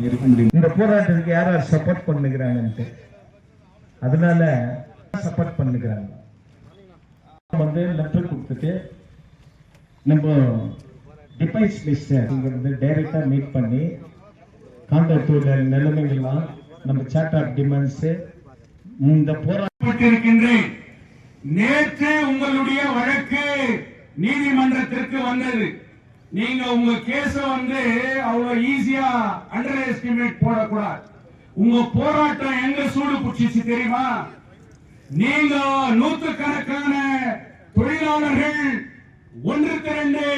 இருக்க முடியும். இந்த போராட்டத்துக்கு யார் யார் சப்போர்ட் பண்ணுகிறாங்கன்ட்டு அதனால சப்போர்ட் பண்ணுகிறாங்க. வந்து லெட்டர் கொடுத்துட்டு நம்ம டிஃபென்ஸ் மினிஸ்டர் டைரக்டா மீட் பண்ணி காந்தத்தூர்ல நிலைமைகள்லாம் நம்ம சார்ட் ஆஃப் டிமாண்ட்ஸ் இந்த போராட்டத்திருக்கின்றேன். நேற்று உங்களுடைய வழக்கு நீதிமன்றத்திற்கு வந்தது. நீங்க உங்க கேஸ வந்து அவ்வளவு ஈஸியா அண்டர் எஸ்டிமேட் போடக்கூடாது. உங்க போராட்டம் எங்க சூடு பிடிச்சிச்சு தெரியுமா? நீங்க நூற்றுக்கணக்கான தொழிலாளர்கள் ஒன்று திரண்டு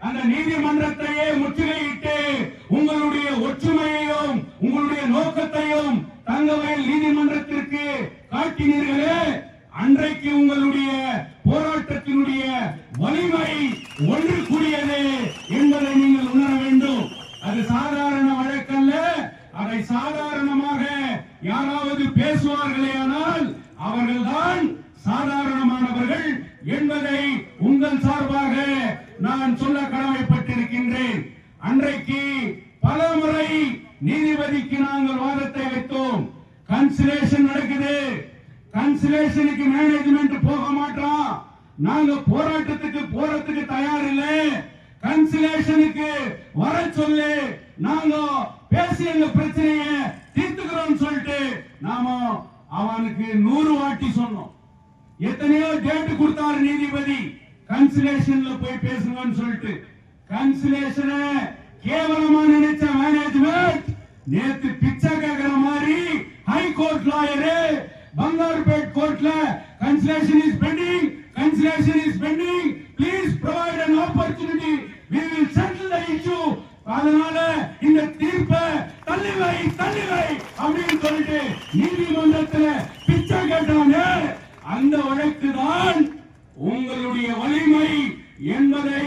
அந்த நீதிமன்றத்தையே முற்றுகையிட்டு உங்களுடைய ஒற்றுமையையும் உங்களுடைய நோக்கத்தையும் தங்கவயல் நீதிமன்றத்திற்கு காட்டினீர்களே, அன்றைக்கு உங்களுடைய போராட்டத்தினுடைய வலிமை ஒன்று கூடியது என்பதை நீங்கள் உணர வேண்டும். அது சாதாரண வழக்கல்ல. அதை சாதாரணமாக யாராவது பேசுவார்களே ஆனால் அவர்கள்தான் சாதாரணமானவர்கள் என்பதை உங்கள் சார்பாக நான் சொல்ல கடமைப்பட்டிருக்கின்றேன். அன்றைக்கு பல முறை நீதிபதிக்கு நாங்கள் வாதத்தை வைத்தோம். கன்சிலேஷன் நடக்குது, கன்சிலேஷனுக்கு மேனேஜ்மெண்ட் போக மாட்டோம், நாங்க போராட்டத்துக்கு போறதுக்கு தயார் இல்லை, கன்சிலேஷனுக்கு வர சொல்லி நாங்க பேசி எங்க பிரச்சனையை தீர்த்துக்கிறோம் சொல்லிட்டு நாம அவனுக்கு 100 வாட்டி சொன்னோம். எத்தனையோ டேட் கொடுத்தாரு நீதிபதி, கன்சிலேஷன்ல போய் பேசுங்கன்னு சொல்லிட்டு. கன்சிலேஷனை கேவலமா நினைச்ச மேனேஜ்மெண்ட் நேத்து பிச்சை கேட்கிற மாதிரி ஹை கோர்ட் லாயரு பங்காருபேட் கோர்ட்ல conciliation is bending, conciliation is bending, please provide an opportunity, we will settle the issue. அதனால இந்த தீர்ப்பை தள்ளிவை அப்படின்னு சொல்லிட்டு நீதிமன்றத்துல பிச்சை கேட்டானே, அந்த வழக்கு தான் உங்களுடைய வலிமை என்பதை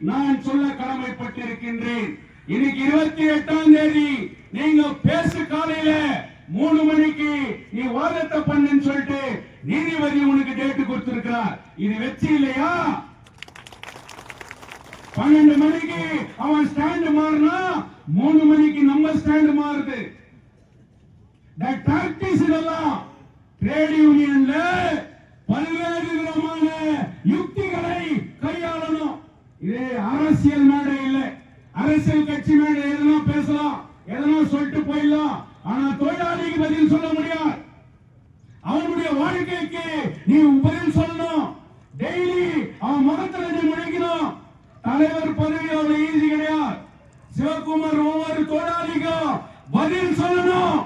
நான் சொல்ல கடமைப்பட்டிருக்கின்றேன். இன்னைக்கு 28ஆம் தேதி நீங்க பேசு காலையில 3 மணிக்கு நீ வாதத்தை பண்ணுன்னு சொல்லிட்டு நீதிபதி உனக்கு டேட் கொடுத்திருக்கிறார். இது வெற்றி இல்லையா? 12 மணிக்கு அவன் ஸ்டாண்ட் மாறினா 3 மணிக்கு நம்ம ஸ்டாண்ட் மாறுது. டாக்டிஸ் இதெல்லாம் ட்ரேட் யூனியன்ல பல்வேறு விதமான யுக்திகளை கையாளணும். இது அரசியல் மேடை இல்லை. அரசியல் கட்சி மேடை எதனா பேசலாம், எதனா சொல்லிட்டு போயிடலாம். ஆனா தொழிலாளிக்கு பதில் சொல்ல முடியாது. அவனுடைய வாழ்க்கைக்கு நீ பதில் சொல்லணும். டெய்லி அவன் முகத்துல நீ முழிக்கணும். தலைவர் பதவி அவ்வளவு ஈஸி கிடையாது. சிவகுமார் ஒவ்வொரு தொழிலாளிக்கும் பதில் சொல்லணும்.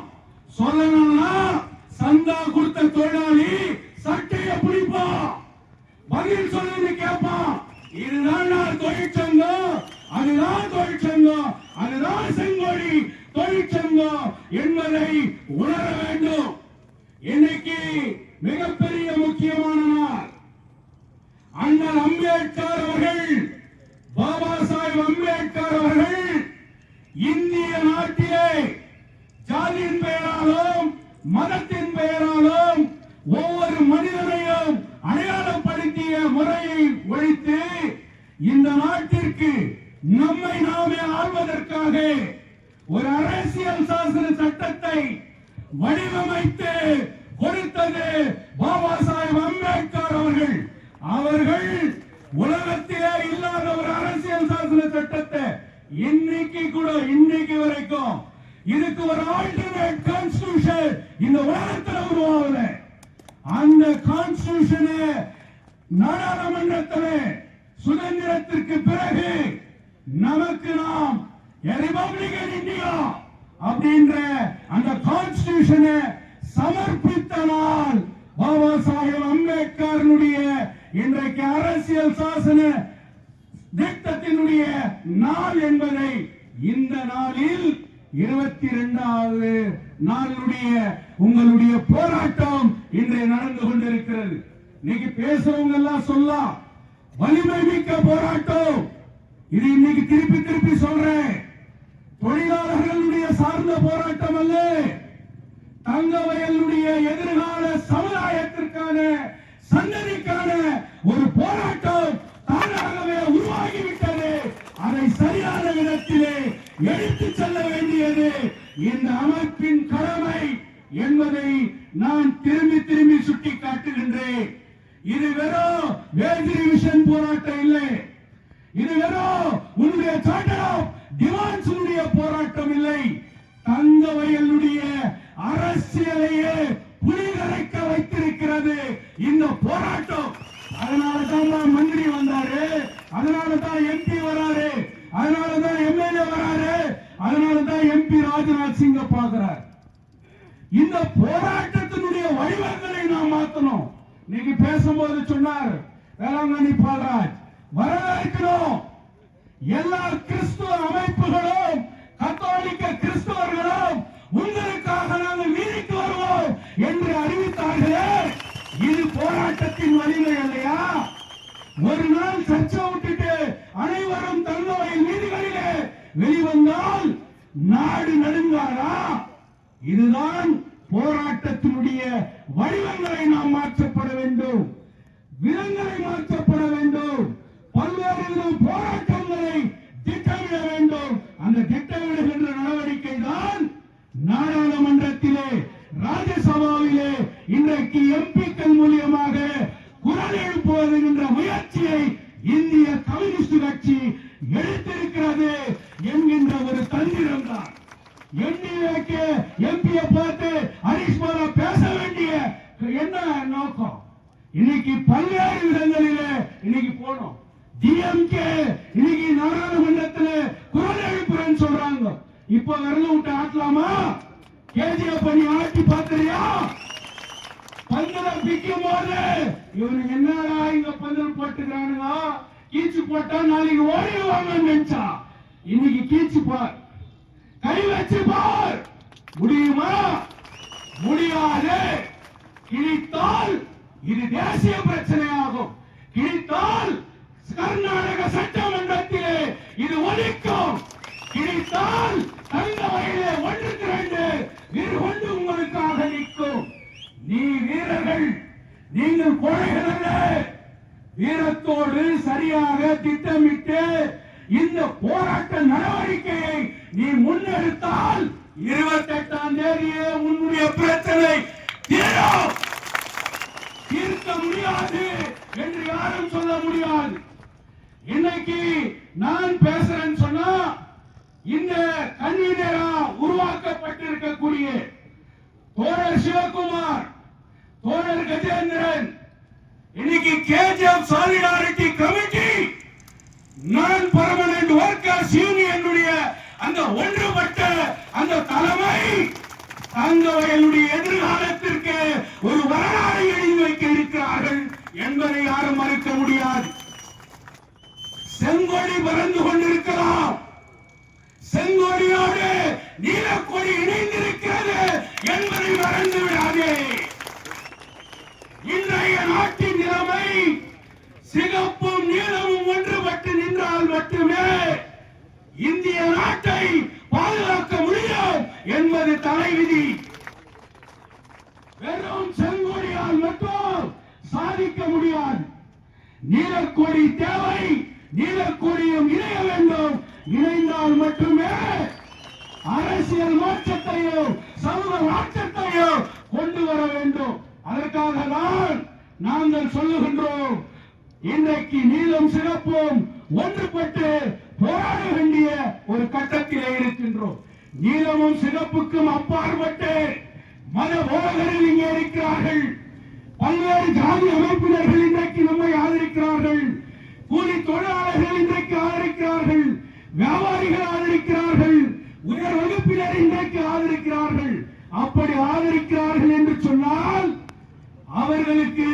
சொல்லணும்னா சந்தா கொடுத்த தொழிலாளி சட்டையை பிடிப்பான், பதில் சொல்லு கேட்பான். இதுதான் தொழிற்சங்கம், அதுதான் தொழிற்சங்கம், அதுதான் செங்கோடி தொழிற்சங்கம் என்பதை உணர வேண்டும். இன்னைக்கு மிகப்பெரிய முக்கியமான நாள். அண்ணல் அம்பேத்கர் அவர்கள், பாபா சாஹிப் அம்பேத்கர் அவர்கள் இந்திய நாட்டிலே ஜாதியின் பெயராலும் மதத்தின் பெயராலும் ஒவ்வொரு மனிதனையும் அடையாளப்படுத்திய முறையை ஒழித்து இந்த நாட்டிற்கு நம்மை நாமே ஆள்வதற்காக ஒரு அரசியல் சாசன சட்டத்தை வடிவமைத்து கொடுத்தது பாபா சாஹிப் அம்பேத்கர் அவர்கள். அவர்கள் உலகத்திலே இல்லாத ஒரு அரசியல் சாசன சட்டத்தை இன்னைக்கு வரைக்கும் இதுக்கு ஒரு ஆல்டர்னேட் கான்ஸ்டிடியூஷன் இந்த உலகத்தில் உருவாகல. அந்த கான்ஸ்டிடியூஷனை நாடாளுமன்றத்தில் சுதந்திரத்திற்கு பிறகு நமக்கு நாம் ரிபப்ளிகன் இந்தியா அப்படின்ற அந்த கான்ஸ்டிடியூஷனை சமர்ப்பித்த நாள் பாபா சாஹிப் அம்பேத்கருடைய இன்றைக்கு அரசியல் சாசன திட்டத்தினுடைய நாள் என்பதை இந்த நாளில் 22வது நாளுடைய உங்களுடைய போராட்டம் இன்றைய நடந்து கொண்டிருக்கிறது. இன்னைக்கு பேசுறவங்க எல்லாம் சொல்லலாம் வலிமை மிக்க போராட்டம். இது இன்னைக்கு திருப்பி சொல்றேன், தொழிலாளர்களுடைய சார்ந்த போராட்டம் அல்ல, தங்கவயலுடைய எதிர்கால சமுதாயத்திற்கான சந்ததிக்கான ஒரு போராட்டம் தானாகவே உருவாகிவிட்டது. அதை சரியான விதத்திலே எடுத்து செல்ல வேண்டியது இந்த அமைப்பின் கடமை என்பதை நான் திரும்பி திரும்பி சுட்டி காட்டுகின்றேன். இது வெறும் வேஜ் ரிவிஷன் போராட்டம் இல்லை. இது வெறும் உன்னுடைய சார்ட்டர் ஆஃப் டிமாண்ட்ஸ் போராட்டம் இல்லை. தங்கவயலுடைய அரசியலையே புலிகரைக்க வைத்திருக்கிறது இந்த போராட்டம். அதனாலதான் மந்திரி வந்தாரு, அதனாலதான் எம்பி வராரு, அதனாலதான் எம்எல்ஏ வராரு, அதனாலதான் எம்பி ராஜ்நாத் சிங்க பாக்குறார். இந்த போராட்டத்தினுடைய வடிவங்களை நாம் மாத்தணும். இன்னைக்கு பேசும்போது சொன்னார் வேளாங்கண்ணி பால்ராஜ், வரவேற்கிறோம். எல்லா கிறிஸ்துவ அமைப்புகளும் கத்தோலிக்க கிறிஸ்தவர்களும் உங்களுக்காக நாங்கள் வீதிக்கு வருவோம் என்று அறிவித்தார்களே, இது போராட்டத்தின் வலிமை இல்லையா? ஒரு நாள் சர்ச்சை விட்டுட்டு அனைவரும் தங்கவயல் வீதிகளிலே வெளிவந்தால் நாடு நடுங்காதா? இதுதான் போராட்டத்தினுடைய வடிவங்களை நாம் மாற்றப்பட வேண்டும், விதங்களை மாற்றப்பட வேண்டும், பல்வேறு போராட்டங்களை திட்டமிட வேண்டும். அந்த திட்டமிடுகின்ற நடவடிக்கை தான் நாடாளுமன்றத்திலே ராஜ்யசபாவிலே இன்றைக்கு எம்பிக்கள் மூலியமாக குரல் எழுப்புவது என்ற முயற்சியை இந்திய கம்யூனிஸ்ட் கட்சி எடுத்திருக்கிறது என்கின்ற ஒரு தந்திரம் தான். என்டிஏக்கு எம்பியை பார்த்து ஹரிஷ் பாலா பேச வேண்டிய என்ன நோக்கம்? இன்னைக்கு பல்வேறு இடங்களிலே இன்னைக்கு போனோம். டிஎம்கே இன்னைக்கு நாடாளுமன்றத்தில் குரல் எழுப்புறேன்னு சொல்றாங்க. இப்ப விரல விட்டு ஆட்டலாமா? கேஜிஎஃப் பண்ணி ஆட்டி பாத்திரியா? பந்தல பிக்கும் போது இவனுக்கு என்னடா இங்க பந்தல் போட்டுக்கிறானுங்க, கீச்சு போட்டா நாளைக்கு ஓடிடுவாங்கன்னு நினைச்சா இன்னைக்கு கீச்சு பார், கை வச்சு பார். முடியுமா? முடியாது. கிழித்தால் இது தேசிய பிரச்சனையாகும். கிழித்தால் கர்நாடக சட்டமன்றத்திலே இது ஒழிக்கும். கிழித்தால் தங்கவயலே 1-2 வீறு கொண்டு உங்களுக்காக நிற்கும். நீ வீரர்கள், நீங்கள் கோழைகள் அல்ல. வீரத்தோடு சரியாக திட்டமிட்டு இந்த போராட்ட நடவடிக்கையை நீ முன்னெடுத்தால் 28ஆம் தேதியே உன்னுடைய பிரச்சனை தீரும். தீர்க்க முடியாது என்று யாரும் சொல்ல முடியாது. இன்னைக்கு நான் பேசுறேன்னு சொன்னா இந்த கன்வீனரா உருவாக்கப்பட்டிருக்கக்கூடிய தோழர் சிவகுமார், தோழர் கஜேந்திரன், இன்னைக்கு கேஜிஎஃப் சாலிடாரிட்டி கமிட்டி, நான் பெர்மனன்ட் வர்க்கர்ஸ் யூனியனுடைய அந்த ஒன்றுபட்ட அந்த தலைமை தங்கவயலுடைய எதிர்காலத்திற்கு ஒரு வரலாறு எழுதி வைக்க இருக்கிறார்கள் என்பதை யாரும் மறுக்க முடியாது. செங்கொடி பறந்து கொண்டிருக்கலாம், செங்கொடியோடு நீலக்கொடி இணைந்திருக்கிறது என்பதை மறந்து விடாதே. இன்றைய நாட்டின் நிலைமை சிகப்பும் நீலமும் ஒன்றுபட்டு நின்றால் மட்டுமே இந்திய நாட்டை பாதுகாக்க முடியும் என்பது தலைவிதி. வெறும் செங்கொடியால் மட்டும் சாதிக்க முடியாது. நீலக்கொடி தேவை, நீலக்கொடியும் இணைய வேண்டும். இணைந்தால் மட்டுமே அரசியல் மாற்றத்தையோ சமூக மாற்றத்தையோ கொண்டு வர வேண்டும். அதற்காக தான் நாங்கள் சொல்லுகின்றோம், இன்றைக்கு நீலம் சிறப்பும் ஒன்றுபட்டு போராட வேண்டிய ஒரு கட்டத்திலே இருக்கின்றோம். நீலமும் சிறப்புக்கும் அப்பாற்பட்டு மத போதகர்கள் இங்கே இருக்கிறார்கள். பல்வேறு ஜாதி அமைப்பினர்கள் இன்றைக்கு நம்மை ஆதரிக்கிறார்கள். கூலி தொழிலாளர்கள் இன்றைக்கு ஆதரிக்கிறார்கள். வியாபாரிகள் ஆதரிக்கிறார்கள். உயர் வகுப்பினர் இன்றைக்கு ஆதரிக்கிறார்கள். அப்படி ஆதரிக்கிறார்கள் என்று சொன்னால் அவர்களுக்கு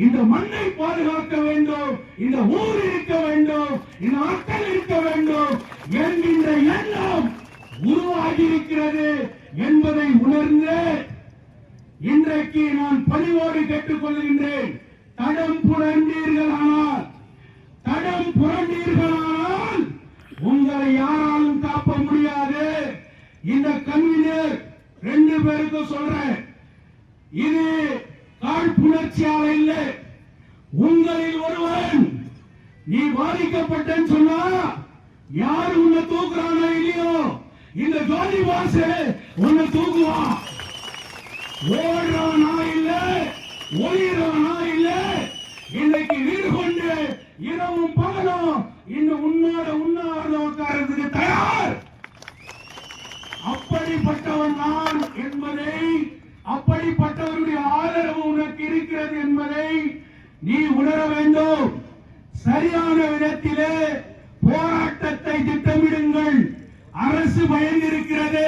இந்த மண்ணை பாதுகாக்க வேண்டும், இந்த ஊர் இருக்க வேண்டும், இந்த மக்கள் இருக்க வேண்டும் என்கின்ற எண்ணம் உருவாகி இருக்கிறது என்பதை உணர்ந்து இன்றைக்கு நான் பணிவோடு கேட்டுக் கொள்கின்றேன். தடம் புரண்டீர்களானால் உங்களை யாராலும் காப்ப முடியாது. இந்த கன்வீனர் 2 பேருக்கு சொல்றேன், இது காழ்ப்புணர்ச்சியால இல்லை. உங்களில் ஒருவன் நீ பாதிக்கப்பட்டேன்னு சொன்னா யாரு உன்னை தூக்குறானோ இல்லையோ, இந்த ஜோதி பாசு தான். ஓடுறவனா இல்ல, ஒளிரவனா இல்ல, இன்னைக்கு வீடு கொண்டு இரவும் பகலும் இன்னும் உண்ணாத உட்கார்றதுக்கு தயார். அப்படிப்பட்டவன் நான் என்பதை, அப்படிப்பட்டவருடைய ஆதரவு உனக்கு இருக்கிறது என்பதை நீ உணர வேண்டும். சரியான விதத்திலே போராட்டத்தை திட்டமிடுங்கள். அரசு பயந்திருக்கிறது,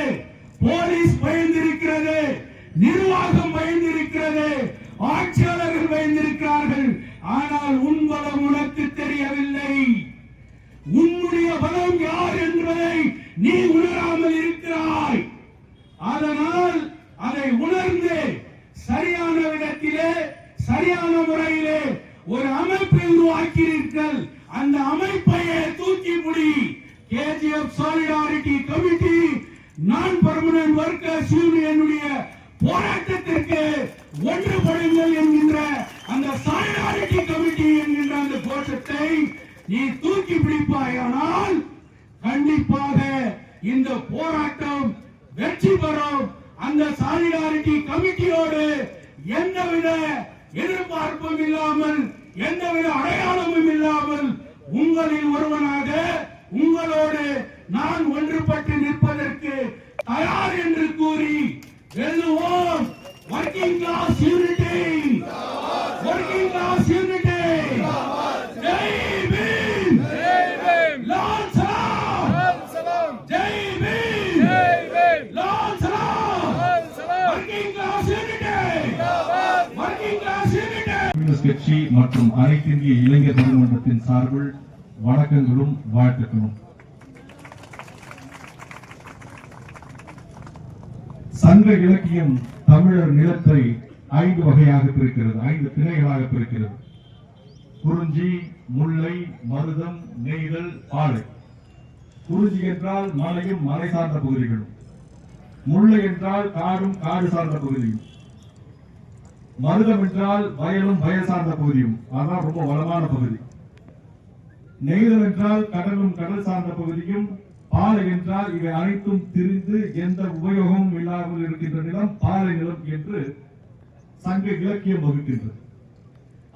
போலீஸ் பயந்திருக்கிறது, நிர்வாகம் பயந்திருக்கிறது, ஆட்சியாளர்கள் பயந்திருக்கிறார்கள். ஆனால் உன் பலம் உனக்கு தெரியவில்லை. உன்னுடைய பலம் யார் என்பதை நீ உணராமல் இருக்கிறாய். அதனால் அதை உணர்ந்து சரியான விதத்திலே, சரியான முறையிலே ஒரு அமைப்பை உருவாக்கிறீர்கள். அந்த அமைப்பையே தூக்கி முடி. கேஜிஎஃப் சாலிடாரிட்டி கமிட்டி, நான் பெர்மனன்ட் வர்க்கர்ஸ் யூனியனுடைய போராட்டத்திற்கு ஒன்றுபடுங்கள் என்கின்ற அந்த சாலிடாரிட்டி கமிட்டி என்கின்ற அந்த கோஷத்தை நீ தூக்கி பிடிப்பாயானால் கண்டிப்பாக இந்த போராட்டம் வெற்றி பெறும். அந்த சாலிடாரிட்டி கமிட்டியோடு எந்தவித எதிர்பார்ப்பும் இல்லாமல், எந்தவித அடையாளமும் இல்லாமல் உங்களில் ஒருவனாக உங்களோடு நான் ஒன்றுபட்டு நிற்பதற்கு தயார் என்று கூறி வெல்லுவோம். Working class unity, working class unity. ஜெய் பீம், ஜெய் பீம், லால் சலாம், லால் சலாம். ஜெய் பீம், ஜெய் பீம், லால் சலாம், லால் சலாம். Working class unity, working class unity. Communist கட்சி மற்றும் அனைத்து இந்திய இளைஞர் நீதிமன்றத்தின் சார்பில் வணக்கங்களும் வாழ்த்துக்களும். சங்க இலக்கியம் தமிழர் நிலத்தை 5 வகையாக பிரிக்கிறது, 5 திணைகளாக பிரிக்கிறது. குறிஞ்சி, முல்லை, மருதம், நெய்தல், பாலை. குறிஞ்சி என்றால் மலையும் மலை சார்ந்த பகுதிகளும், முல்லை என்றால் காடும் காடு சார்ந்த பகுதியும், மருதம் என்றால் வயலும் வயல் சார்ந்த பகுதியும், அதான் ரொம்ப வளமான பகுதி. நெய்தல் என்றால் கடலும் கடல் சார்ந்த பகுதியும், பாலை என்றால் இவை அனைத்தும் திரிந்து எந்த உபயோகமும் இல்லாமல் இருக்கின்ற நிலம் பாலை நிலம் என்று சங்க இலக்கியம் வகுக்கின்றது.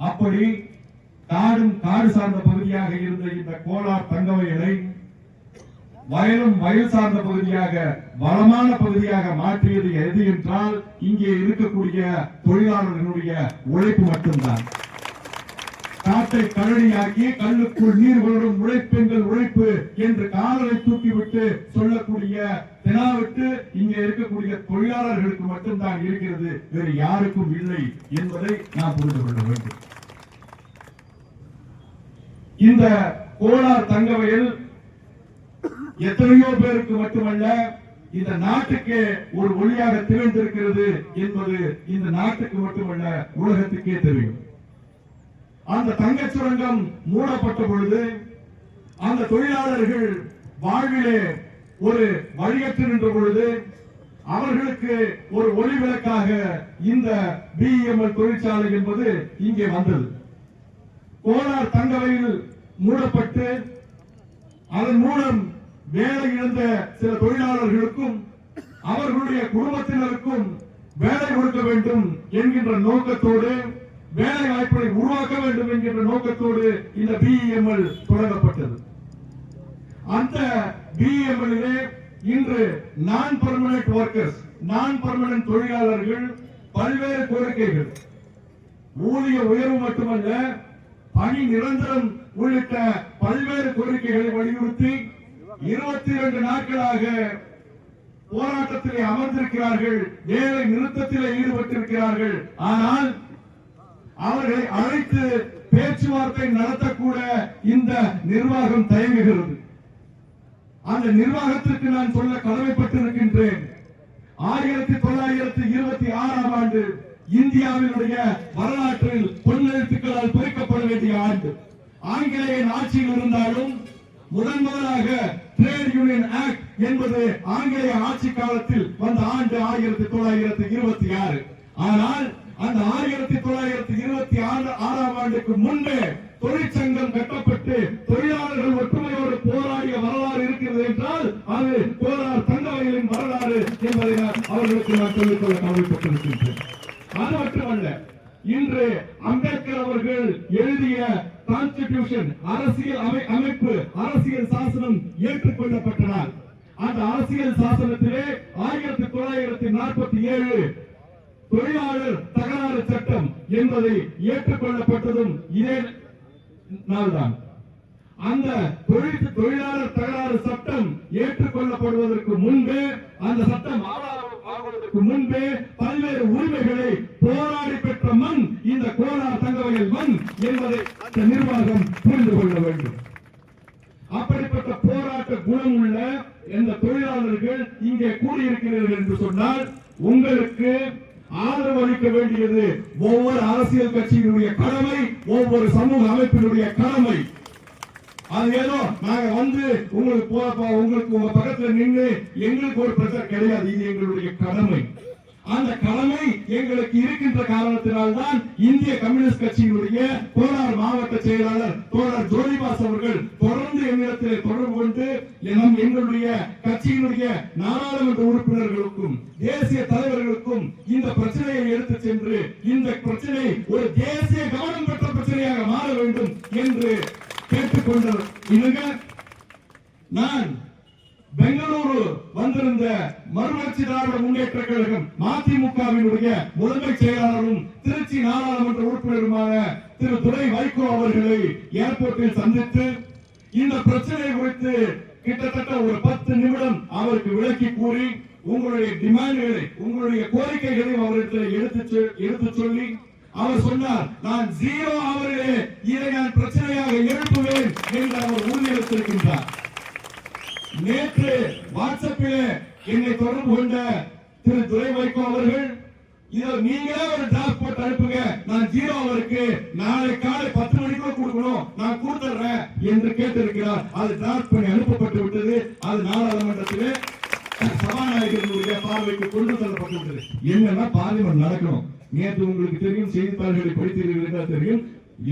அப்படி காடும் காடு சார்ந்த பகுதியாக இருந்த இந்த கோலார் தங்கவயலை வயலும் வயல் சார்ந்த பகுதியாக, வளமான பகுதியாக மாற்றியது எது என்றால் இங்கே இருக்கக்கூடிய தொழிலாளர்களுடைய உழைப்பு மட்டும்தான். காட்டை கழனியாக்கி கல்லுக்குள் நீர் வளரும் உழைப்பெங்கள் உழைப்பு என்று காலரை தூக்கிவிட்டு சொல்லக்கூடிய தெனாவிட்டு இங்கே இருக்கக்கூடிய தொழிலாளர்களுக்கு மட்டும்தான் இருக்கிறது, வேறு யாருக்கும் இல்லை என்பதை நாம் புரிந்து கொள்ள வேண்டும். இந்த கோலார் தங்கவயல் எத்தனையோ பேருக்கு மட்டுமல்ல, இந்த நாட்டுக்கு ஒரு ஒளியாக திகழ்ந்திருக்கிறது என்பது இந்த நாட்டுக்கு மட்டுமல்ல உலகத்துக்கே தெரியும். அந்த தங்கச் சுரங்கம் மூடப்பட்ட பொழுது அந்த தொழிலாளர்கள் வாழ்விலே ஒரு வழியற்று நின்ற பொழுது அவர்களுக்கு ஒரு ஒளி விளக்காக இந்த பிஎம்எல் தொழிற்சாலை என்பது இங்கே வந்தது. கோலார் தங்கவயல் மூடப்பட்டு அதன் மூலம் வேலை இழந்த சில தொழிலாளர்களுக்கும் அவர்களுடைய குடும்பத்தினருக்கும் வேலை கொடுக்க வேண்டும் என்கின்ற நோக்கத்தோடு, வேலை வாய்ப்புகளை உருவாக்க வேண்டும் என்கின்ற நோக்கத்தோடு இந்த பிஎம்எல் தொடங்கப்பட்டது. அந்த பிஎம்எல்லிலே இன்று நான் பெர்மனன்ட் வர்க்கர்ஸ், நான் பெர்மனன்ட் தொழிலாளர்கள் பல்வேறு கோரிக்கைகள், ஊதிய உயர்வு மட்டுமல்ல பணி நிரந்தரம் உள்ளிட்ட பல்வேறு கோரிக்கைகளை வலியுறுத்தி 22 நாட்களாக போராட்டத்திலே அமர்ந்திருக்கிறார்கள், வேலை நிறுத்தத்திலே ஈடுபட்டிருக்கிறார்கள். ஆனால் அவர்களை அழைத்து பேச்சுவார்த்தை நடத்தக்கூட இந்த நிர்வாகம் தயங்குகிறது. அந்த நிர்வாகத்திற்கு நான் சொல்ல கடமைப்பட்டிருக்கின்றேன். 1926ஆம் ஆண்டு இந்தியாவினுடைய வரலாற்றில் பொன்னெழுத்துக்களால் பொறிக்கப்பட வேண்டிய ஆண்டு. ஆங்கிலேயன் ஆட்சியில் இருந்தாலும் முதலாக ட்ரேட் யூனியன் ஆக்ட் என்பது ஆங்கிலேய ஆட்சி காலத்தில் வந்த ஆண்டு 1926. ஆனால் அந்த 1926ஆம் ஆண்டுக்கு முன்பே தொழிற்சங்கம் கட்டப்பட்டு தொழிலாளர்கள் ஒற்றுமையோடு போராடிய வரலாறு இருக்கிறது என்றால் அது கோலார் தங்கவயலின் வரலாறு என்பதை அவர்களுக்கு நான் சொல்லிக்கொள்ள கவலைப்பட்டிருக்கின்றேன். அது மட்டுமல்ல, இன்று அம்பேத்கர் அவர்கள் எழுதிய கான்ஸ்டிடியூஷன் அரசியல் அமைப்பு அரசியல் சாசனம் ஏற்றுக்கொள்ளப்பட்டனால் அந்த அரசியல் சாசனத்திலே 1947 தொழிலாளர் தகராறு சட்டம் என்பதை ஏற்றுக்கொள்ளப்பட்டதும் இதே நாள்தான். அந்த தொழிலாளர் தகராறு சட்டம் ஏற்றுக்கொள்ளப்படுவதற்கு முன்பே, அந்த சட்டம் ஆவதற்கு முன்பே பல்வேறு உரிமைகளை போராடி பெற்ற மண் இந்த கோலார் தங்கவயல் மண் என்பதை அந்த நிர்வாகம் புரிந்து கொள்ள வேண்டும். அப்படிப்பட்ட போராட்ட குணம் உள்ள இந்த தொழிலாளர்கள் இங்கே கூடியிருக்கிறீர்கள் என்று சொன்னால் உங்களுக்கு ஆதரவு அளிக்க வேண்டியது ஒவ்வொரு அரசியல் கட்சியினுடைய கடமை, ஒவ்வொரு சமூக அமைப்பினுடைய கடமை. அது ஏதோ நாங்க வந்து உங்களுக்கு உங்க பக்கத்துல நின்று எங்களுக்கு ஒரு பிரச்சனை கிடையாது, இது எங்களுடைய கடமை. அந்த கடமை எங்களுக்கு இருக்கின்ற காரணத்தினால்தான் இந்திய கம்யூனிஸ்ட் கட்சியினுடைய கோலார் மாவட்ட செயலாளர் தோழர் ஜோதிபாஸ் அவர்கள் தொடர்ந்து என்னிடத்தில் தொடர்பு கொண்டு எங்களுடைய கட்சியினுடைய நாடாளுமன்ற உறுப்பினர்களுக்கும் தேசிய தலைவர்களுக்கும் இந்த பிரச்சனையை எடுத்து சென்று இந்த பிரச்சனை ஒரு தேசிய கவனம் பெற்ற பிரச்சனையாக மாற வேண்டும் என்று கேட்டுக்கொண்ட நான் பெங்களூரு வந்திருந்த மறுமலர்ச்சி திராவிட முன்னேற்ற கழகம் மதிமுகவினுடைய முதன்மை செயலாளரும் திருச்சி நாடாளுமன்ற உறுப்பினருமான திரு துரை வைகோ அவர்களை ஏர்போர்ட்டில் சந்தித்து இந்த பிரச்சனை குறித்து கிட்டத்தட்ட ஒரு 10 நிமிடம் அவருக்கு விளக்கி கூறி உங்களுடைய டிமாண்டுகளை உங்களுடைய கோரிக்கைகளை அவரிடத்தில் எடுத்து சொல்லி அவர் சொன்னார், நான் 0 அவர்களே இதை நான் பிரச்சனையாக எழுப்புவேன் என்று அவர் உறுதியளித்திருக்கின்றார். நேற்று வாட்ஸ்அப்பிலே என்னை தொடர்பு கொண்ட திரு துரை வைகோ அவர்கள் நீங்களே ஒரு டிராஃப்ட் போட்டு அனுப்புங்க, நான் 0 அவருக்கு நாளை காலை 10 மணிக்குள்ள கொடுக்கணும், நான் கொடுத்துறேன் என்று கேட்டிருக்கிறார். அது டிராஃப்ட் பண்ணி அனுப்பப்பட்டு விட்டது. அது நாடாளுமன்றத்திலே சபாநாயகர்களுடைய பார்வைக்கு கொண்டு செல்லப்பட்டு விட்டது. என்னன்னா பார்லிமெண்ட் நடக்கணும். நேற்று உங்களுக்கு தெரியும், செய்தித்தாள்களை படித்தீர்கள் தெரியும்,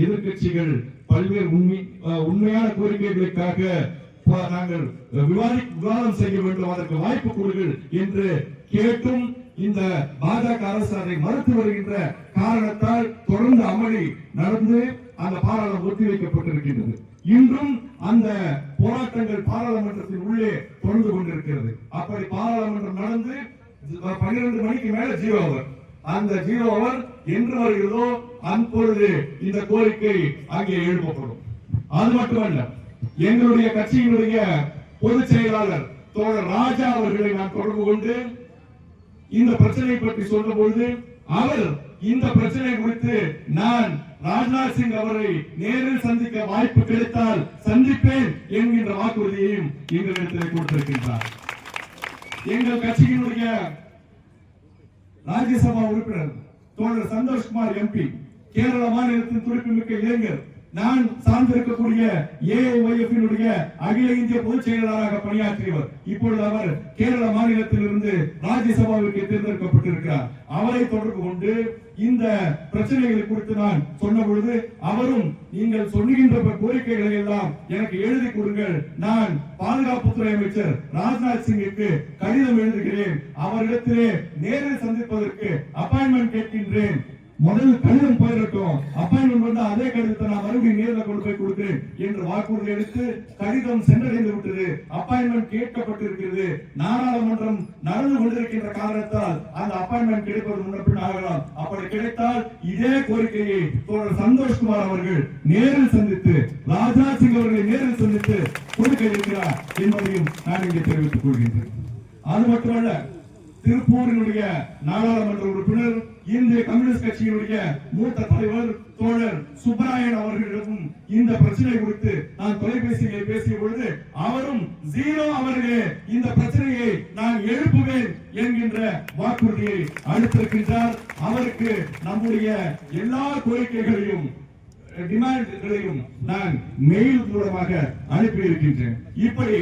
எதிர்கட்சிகள் பல்வேறு உண்மையான கோரிக்கைகளுக்காக நாங்கள் விவாதம் செய்ய வேண்டும், அதற்கு வாய்ப்பு கொடுங்கள் என்று கேட்டும் இந்த பாஜக அரசு அதை மறுத்து வருகின்ற காரணத்தால் தொடர்ந்து அமளி நடந்து அந்த பாராளுமன்றம் ஒத்திவைக்கப்பட்டிருக்கின்றது. இன்றும் அந்த போராட்டங்கள் பாராளுமன்றத்தின் உள்ளே தொடர்ந்து கொண்டிருக்கிறது. அப்படி பாராளுமன்றம் நடந்து 12 மணிக்கு மேல 0 அவர், அந்த 0 அவர் என்று வருகிறதோ அப்பொழுது இந்த கோரிக்கை அங்கே எழுப்பப்படும். அது மட்டுமல்ல, எங்களுடைய கட்சியினுடைய பொதுச் செயலாளர் தோழர் ராஜா அவர்களை நான் தொடர்பு கொண்டு இந்த பிரச்சனை பற்றி சொன்னபோது அவர் இந்த பிரச்சனை குறித்து நான் ராஜ்நாத் சிங் அவரை நேரில் சந்திக்க வாய்ப்பு கிடைத்தால் சந்திப்பேன் என்கின்ற வாக்குறுதியையும் எங்களிடத்தில் கொடுத்திருக்கின்றார். எங்கள் கட்சியினுடைய ராஜ்யசபா உறுப்பினர் தோழர் சந்தோஷ்குமார் எம்பி, கேரள மாநிலத்தின் துடிப்புமிக்க இளைஞர், நான் சார்ந்திருக்கக்கூடிய ஏஐஒய்எஃப் அகில இந்திய பொதுச் செயலாளராக பணியாற்றியவர். இப்பொழுது அவர் கேரள மாநிலத்திலிருந்து ராஜ்யசபாவிற்கு தேர்ந்தெடுக்கப்பட்டிருக்கிறார். அவரை தொடர்பு கொண்டு இந்த பிரச்சனைகள் குறித்து நான் சொன்ன பொழுது அவரும் நீங்கள் சொல்லுகின்ற கோரிக்கைகளை எல்லாம் எனக்கு எழுதி கொடுங்கள், நான் பாதுகாப்புத்துறை அமைச்சர் ராஜ்நாத் சிங்கிற்கு கடிதம் எழுதுகிறேன், அவரிடத்திலே நேரில் சந்திப்பதற்கு அப்பாயின்மெண்ட் கேட்கின்றேன், முதல் கடிதம் போயிடட்டும், அப்பாயின்மெண்ட் வந்து அதே கடிதத்தை நான் மறுபடியும் நேரில் கொண்டு போய் கொடுக்கிறேன் என்று வாக்குறுதி எடுத்து கடிதம் சென்றடைந்து விட்டது. அப்பாயின்மெண்ட் கேட்கப்பட்டிருக்கிறது. நாடாளுமன்றம் நடந்து கொண்டிருக்கின்ற காரணத்தால் அந்த அப்பாயின்மெண்ட் கிடைப்பது முன்னப்பின் ஆகலாம். அப்படி கிடைத்தால் இதே கோரிக்கையை தோழர் சந்தோஷ்குமார் அவர்கள் நேரில் சந்தித்து ராஜ்நாத் சிங் அவர்களை நேரில் சந்தித்து கொடுக்க இருக்கிறார் என்பதையும் நான் இங்கே தெரிவித்துக் கொள்கின்றேன். அது மட்டுமல்ல, திருப்பூரினுடைய நாடாளுமன்ற உறுப்பினர் இந்திய கம்யூனிஸ்ட் கட்சியினுடைய மூத்த தலைவர் தோழர் சுப்பராயன் அவர்களிடமும் இந்த பிரச்சனை குறித்து நான் தொலைபேசியில் பேசிய பொழுது அவரும் 0 அவர்களே இந்த பிரச்சனையை நான் எழுப்புவேன் என்கின்ற வாக்குறுதியை அளித்திருக்கின்றார். அவருக்கு நம்முடைய எல்லா கோரிக்கைகளையும் டிமாண்ட்களையும் நான் மெயில் மூலமாக அனுப்பியிருக்கின்றேன். இப்படி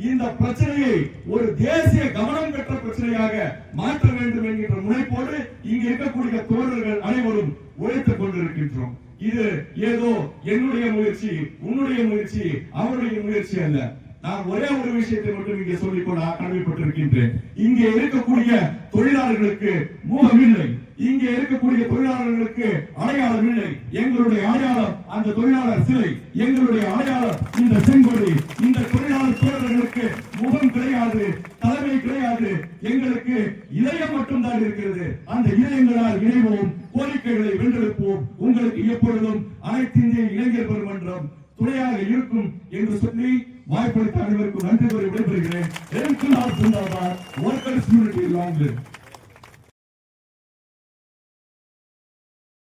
இந்த பிரச்சனையை ஒரு தேசிய கவனம் பெற்ற பிரச்சனையாக மாற்ற வேண்டும் என்கின்ற முனைப்போடு இங்கு இருக்கக்கூடிய தோழர்கள் அனைவரும் உழைத்துக் கொண்டிருக்கின்றோம். இது ஏதோ என்னுடைய முயற்சி, உன்னுடைய முயற்சி, அவருடைய முயற்சி அல்ல. நான் ஒரே ஒரு விஷயத்தை மட்டும் இங்கே சொல்லிக்கொள்ள கடமைப்பட்டிருக்கின்றேன். இங்கே இருக்கக்கூடிய தொழிலாளர்களுக்கு முகம் இல்லை, இங்கே இருக்கக்கூடிய தொழிலாளர்களுக்கு அடையாளம் இல்லை. எங்களுடைய அடையாளம் அந்த தொழிலாளர் சிலை, எங்களுடைய அடையாளம் இந்த செங்கொடி. இந்த தொழிலாளர் தோழர்களுக்கு முகம் கிடையாது, தலைமை கிடையாது, எங்களுக்கு இதயம் மட்டும்தான் இருக்கிறது. அந்த இதயங்களால் இணைவோம், கோரிக்கைகளை வென்றெடுப்போம். உங்களுக்கு எப்பொழுதும் அனைத்து இந்திய இளைஞர் பெருமன்றம் துணையாக இருக்கும் என்று சொல்லி வாய்ப்பளித்த அனைவருக்கும் நன்றி கூறி விடைபெறுகிறேன். Workers unity long live.